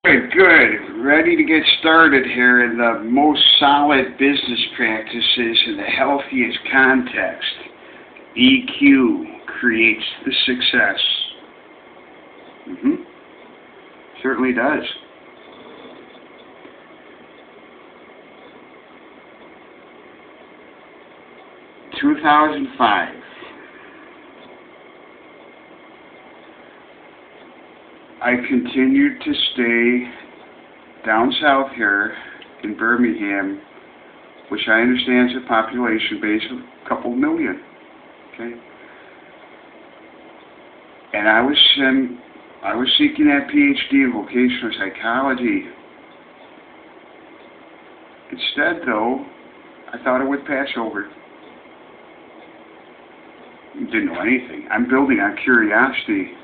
Good, good. Ready to get started here in the most solid business practices in the healthiest context. EQ creates the success. Certainly does. "2005. I continued to stay down south here in Birmingham, which I understand is a population base of a couple million. Okay, and I was seeking that PhD in vocational psychology. Instead, though, I thought it would pass over. Didn't know anything. I'm building on curiosity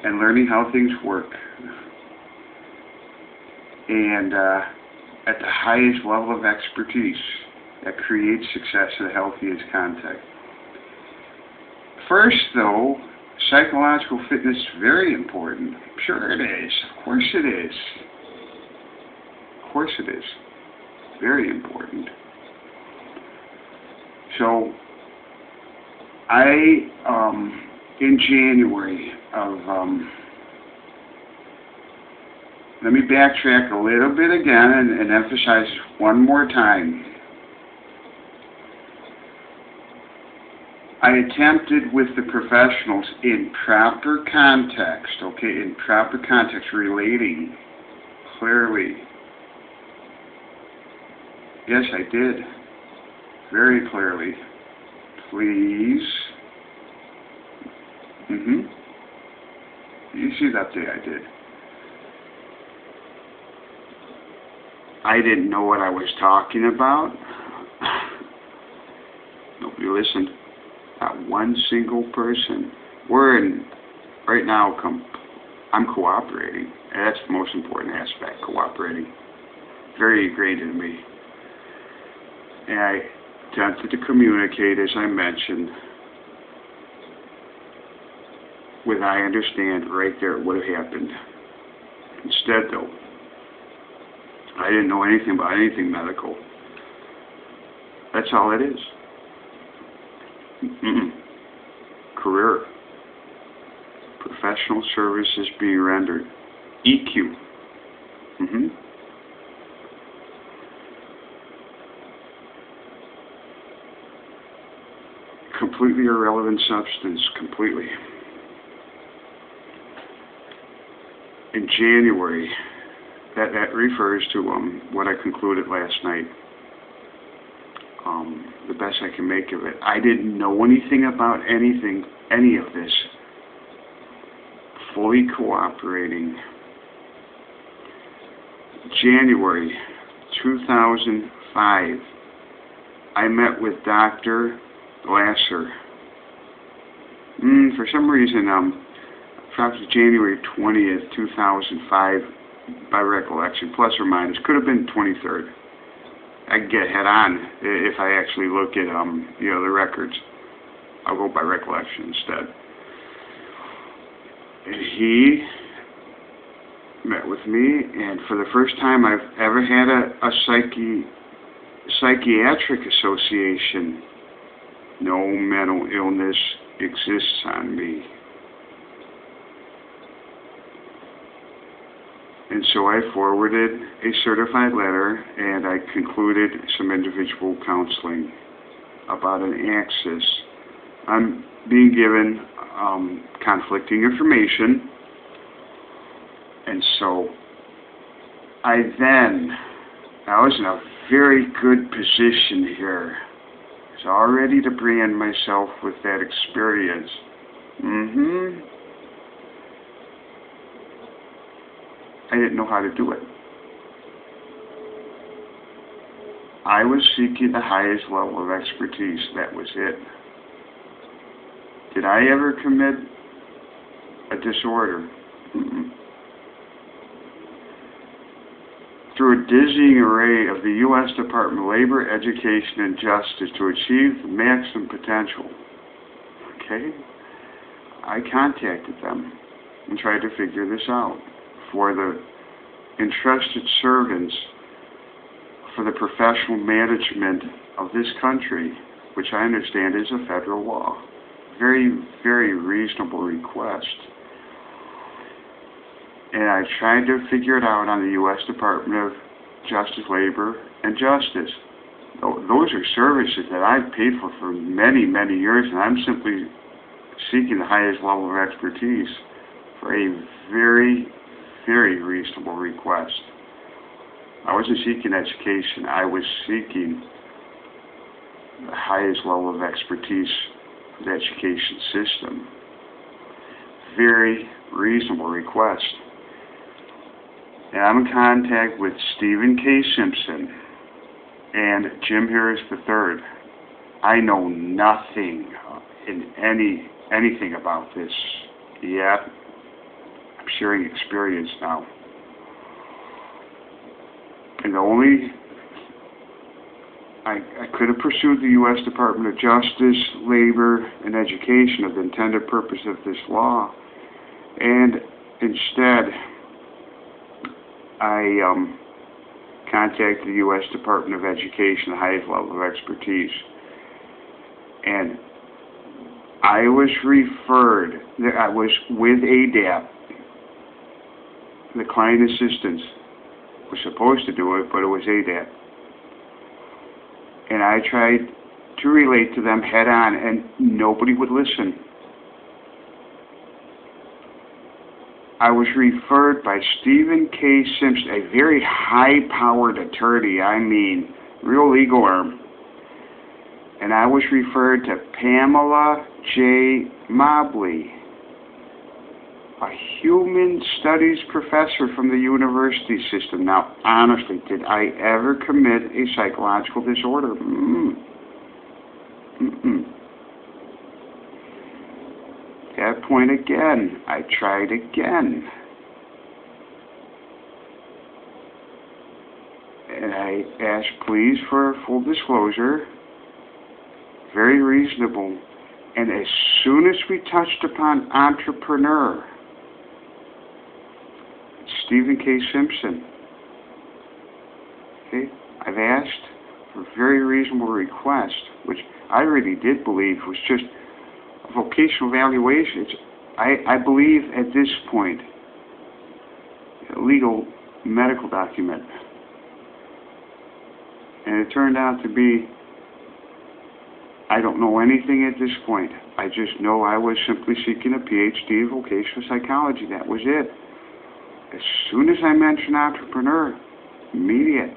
and learning how things work. And at the highest level of expertise that creates success in the healthiest context. First, though, psychological fitness is very important. Sure it is. Of course it is. Of course it is. Very important. So, in January of, let me backtrack a little bit again and emphasize one more time. I attempted with the professionals in proper context, okay, in proper context, relating clearly. Yes, I did. Very clearly. Please. You see that day I did. I didn't know what I was talking about. Nobody listened. Not one single person. Right now, I'm cooperating. And that's the most important aspect, cooperating. Very ingrained in me. And I attempted to communicate, as I mentioned, with I understand right there what had happened. Instead, though, I didn't know anything about anything medical. That's all it is. Career. Professional services being rendered. EQ. Completely irrelevant substance. Completely. In January, that refers to what I concluded last night. The best I can make of it. I didn't know anything about any of this. Fully cooperating. January 2005, I met with Dr. Glasser. For some reason, perhaps January 20th, 2005, by recollection, plus or minus, could have been 23rd. I can get head on if I actually look at the records. I'll go by recollection instead. And he met with me, and for the first time I've ever had a psychiatric association. No mental illness exists on me. And so I forwarded a certified letter, and I concluded some individual counseling about an axis. I'm being given conflicting information, and so I was in a very good position here. I was all ready to brand myself with that experience. I didn't know how to do it. I was seeking the highest level of expertise. That was it. Did I ever commit a disorder? Through a dizzying array of the U.S. Department of Labor, Education, and Justice to achieve maximum potential. Okay? I contacted them and tried to figure this out for the and trusted servants for the professional management of this country, which I understand is a federal law. Very, very reasonable request. And I tried to figure it out on the U.S. Department of Justice, Labor, and Justice. Those are services that I've paid for many, many years, and I'm simply seeking the highest level of expertise for a very, very reasonable request. I wasn't seeking education. I was seeking the highest level of expertise for the education system. Very reasonable request. And I'm in contact with Stephen K. Simpson and Jim Harris III. I know nothing in anything about this yet. I'm sharing experience now. And the only I could have pursued the U.S. Department of Justice, Labor, and Education of the intended purpose of this law, and instead I contacted the U.S. Department of Education, the highest level of expertise, and I was referred. I was with ADAP. The client assistance was supposed to do it, but it was ADAP. And I tried to relate to them head on, and nobody would listen. I was referred by Stephen K. Simpson, a very high-powered attorney, I mean, real legal arm. And I was referred to Pamela J. Mobley, a human studies professor from the university system. Now, honestly, did I ever commit a psychological disorder? At that point again, I tried again. And I asked, please, for full disclosure. Very reasonable. And as soon as we touched upon entrepreneur, Stephen K. Simpson, okay, I've asked for a very reasonable request, which I really did believe was just a vocational evaluation. I believe at this point, a legal medical document. And it turned out to be, I don't know anything at this point. I just know I was simply seeking a PhD in vocational psychology. That was it. As soon as I mentioned entrepreneur, immediate,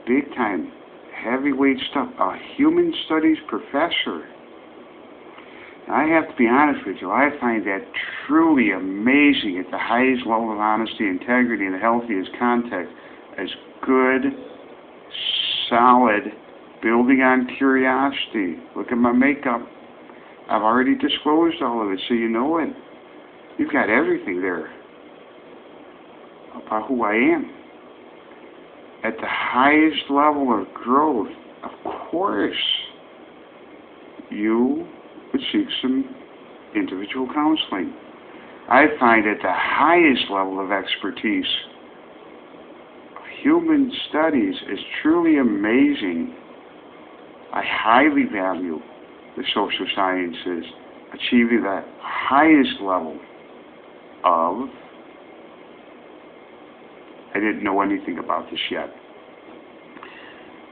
big time, heavyweight stuff, a human studies professor. And I have to be honest with you, I find that truly amazing at the highest level of honesty, integrity, and the healthiest context, as good, solid, building on curiosity. Look at my makeup. I've already disclosed all of it, so you know it. You've got everything there about who I am. At the highest level of growth, of course, you would seek some individual counseling. I find at the highest level of expertise, human studies is truly amazing. I highly value the social sciences, achieving the highest level of, I didn't know anything about this yet.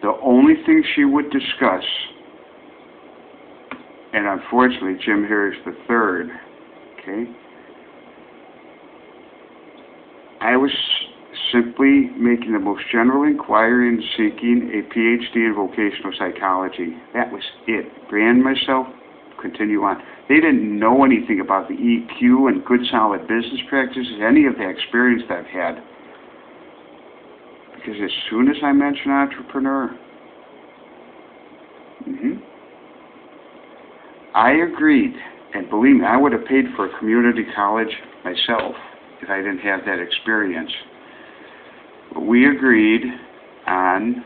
The only thing she would discuss, and unfortunately Jim Harris III, okay, I was simply making the most general inquiry and seeking a PhD in vocational psychology. That was it. Brand myself, continue on. They didn't know anything about the EQ and good solid business practices, any of the experience that I've had. Because as soon as I mentioned entrepreneur, I agreed, and believe me, I would have paid for a community college myself if I didn't have that experience. But we agreed on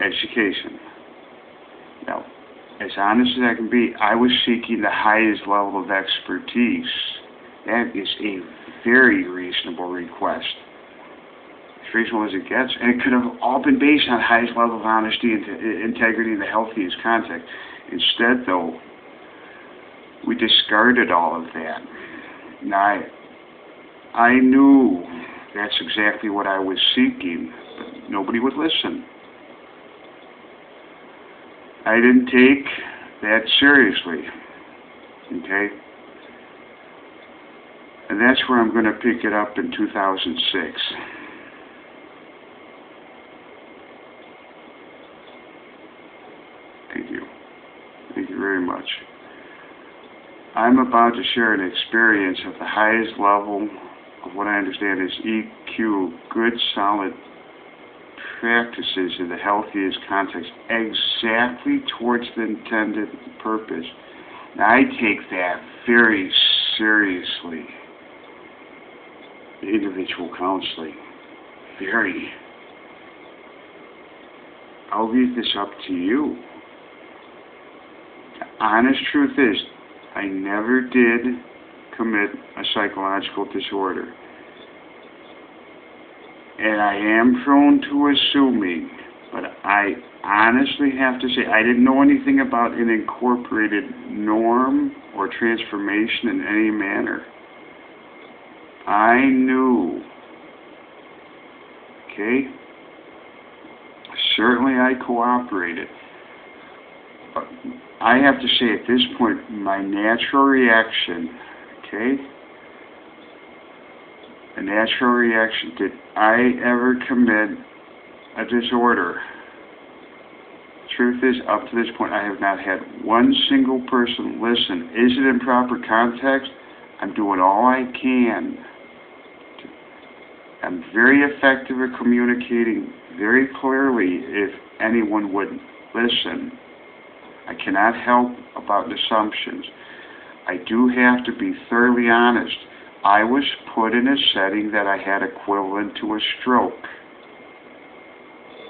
education. Now, as honest as I can be, I was seeking the highest level of expertise That is a very reasonable request. As reasonable as it gets. And it could have all been based on highest level of honesty and integrity and the healthiest contact. Instead, though, we discarded all of that. Now, I knew that's exactly what I was seeking, but nobody would listen. I didn't take that seriously, okay? And that's where I'm going to pick it up in 2006. Thank you. Thank you very much. I'm about to share an experience of the highest level of what I understand is EQ, good, solid practices in the healthiest context, exactly towards the intended purpose. Now, I take that very seriously. Individual counseling. Very. I'll leave this up to you. The honest truth is, I never did commit a psychological disorder. And I am prone to assuming, but I honestly have to say, I didn't know anything about an incorporated norm or transformation in any manner. I knew, okay? Certainly I cooperated. But I have to say at this point, my natural reaction, okay? A natural reaction, did I ever commit a disorder? Truth is, up to this point, I have not had one single person listen. Is it in proper context? I'm doing all I can. I'm very effective at communicating very clearly if anyone would listen. I cannot help about assumptions. I do have to be thoroughly honest. I was put in a setting that I had equivalent to a stroke.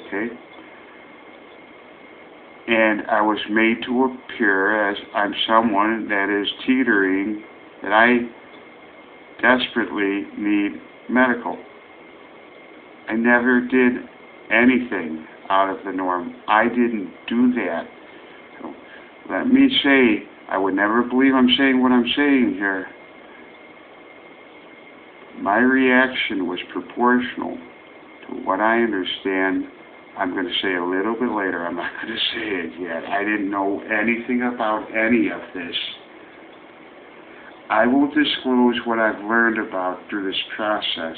Okay? And I was made to appear as I'm someone that is teetering, that I desperately need medical. I never did anything out of the norm. I didn't do that. So let me say, I would never believe I'm saying what I'm saying here. My reaction was proportional to what I understand. I'm going to say a little bit later. I'm not going to say it yet. I didn't know anything about any of this. I will disclose what I've learned about through this process.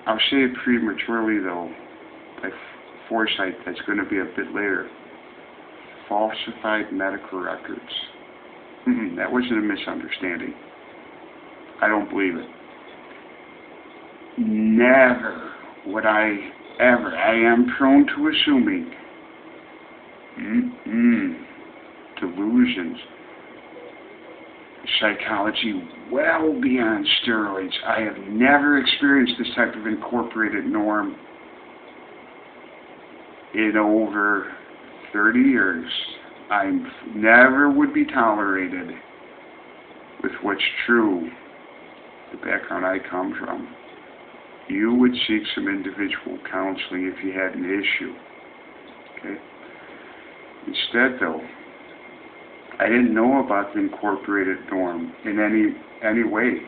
I'll say it prematurely, though, by foresight. That's going to be a bit later. Falsified medical records. That wasn't a misunderstanding. I don't believe it. Never would I ever. I am prone to assuming. Delusions. Psychology well beyond steroids. I have never experienced this type of incorporated norm in over 30 years. I never would be tolerated with what's true, the background I come from. You would seek some individual counseling if you had an issue. Okay? Instead, though, I didn't know about the incorporated norm in any way.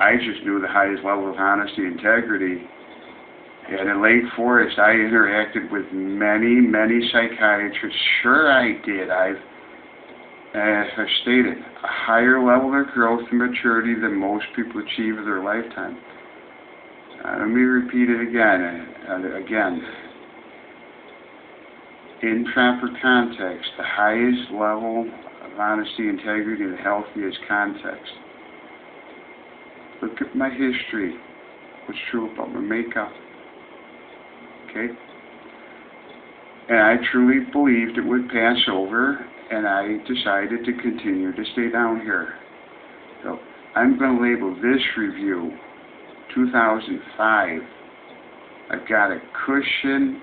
I just knew the highest level of honesty and integrity. And in Lake Forest, I interacted with many psychiatrists. Sure I did. As I stated, a higher level of growth and maturity than most people achieve in their lifetime. Let me repeat it again. In proper context, the highest level of honesty, integrity, and the healthiest context. Look at my history. What's true about my makeup. Okay? And I truly believed it would pass over, and I decided to continue to stay down here. So I'm going to label this review 2005. I've got a cushion.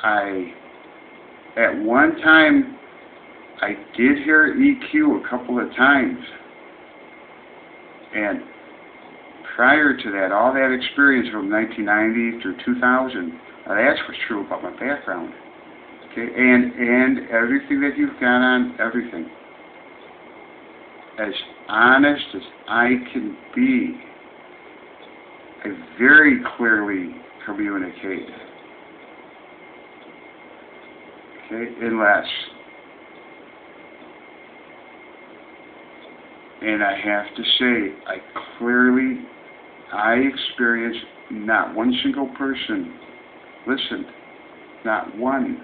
At one time, I did hear EQ a couple of times. And prior to that, all that experience from 1990 through 2000, that's what's true about my background. Okay, and everything that you've got on everything. As honest as I can be, I very clearly communicate. Okay, unless. And I have to say, I experienced not one single person listened, not one.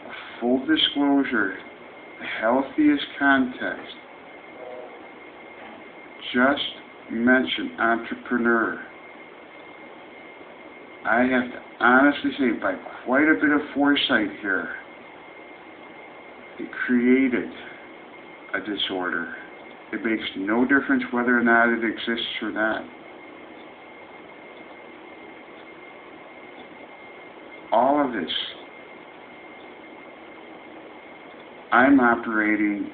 A full disclosure, the healthiest context, just mention entrepreneur. I have to honestly say, by quite a bit of foresight here, it created a disorder. It makes no difference whether or not it exists or not. All of this, I'm operating,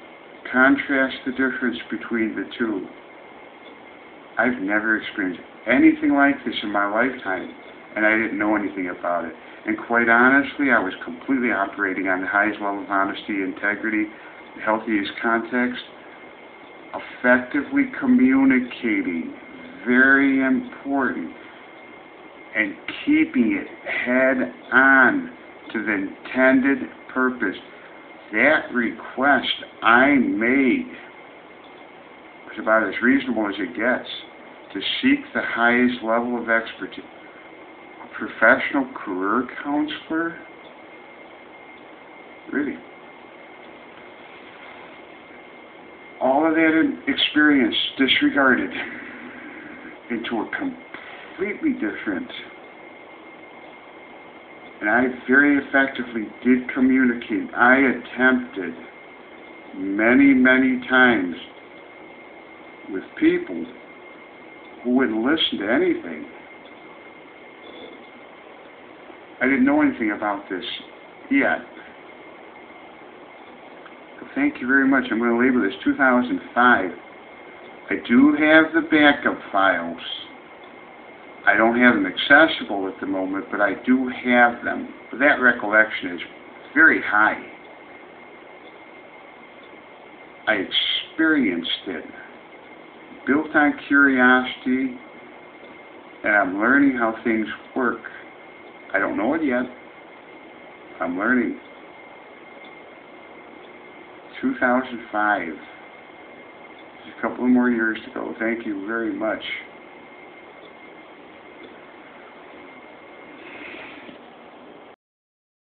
contrast the difference between the two. I've never experienced anything like this in my lifetime, and I didn't know anything about it. And quite honestly, I was completely operating on the highest level of honesty, integrity, the healthiest context, effectively communicating, very important, and keeping it head on to the intended purpose. That request I made was about as reasonable as it gets, to seek the highest level of expertise. A professional career counselor? Really? All of that experience disregarded into a completely different. And I very effectively did communicate. I attempted many, many times with people who wouldn't listen to anything. I didn't know anything about this yet. So thank you very much. I'm going to label this 2005. I do have the backup files. I don't have them accessible at the moment, but I do have them. But that recollection is very high. I experienced it, built on curiosity, and I'm learning how things work. I don't know it yet. I'm learning. 2005. Just a couple more years to go. Thank you very much.